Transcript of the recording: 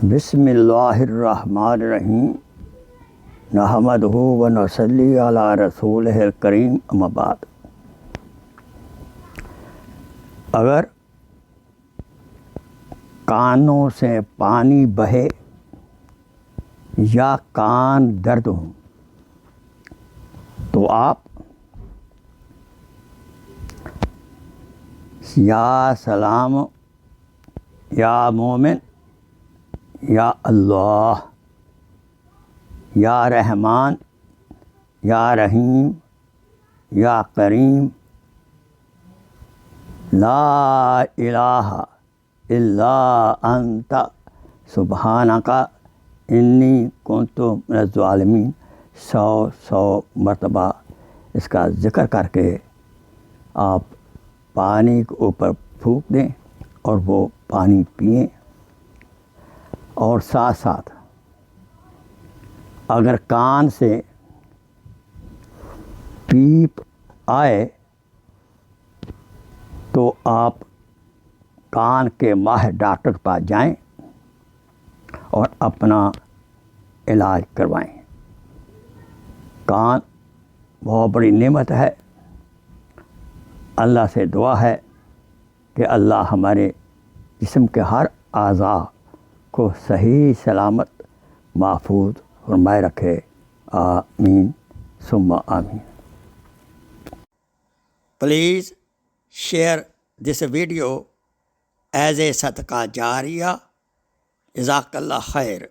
بسم اللہ الرحمن الرحیم نحمدہ و نصلی علی رسولہ الکریم اما بعد۔ اگر کانوں سے پانی بہے یا کان درد ہوں تو آپ یا سلام یا مومن یا اللہ یا رحمان یا رحیم یا کریم لا الہ الا انت سبحانک انی کنت من الظالمین 100 مرتبہ اس کا ذکر کر کے آپ پانی کے اوپر پھونک دیں اور وہ پانی پئیں، اور ساتھ ساتھ اگر کان سے پیپ آئے تو آپ کان کے ماہر ڈاکٹر کے پاس جائیں اور اپنا علاج کروائیں۔ کان بہت بڑی نعمت ہے۔ اللہ سے دعا ہے کہ اللہ ہمارے جسم کے ہر اعضاء کو صحیح سلامت محفوظ فرمائے رکھے، آمین ثم آمین۔ Please share this video as a صدقہ جاریہ۔ جزاک اللہ خیر۔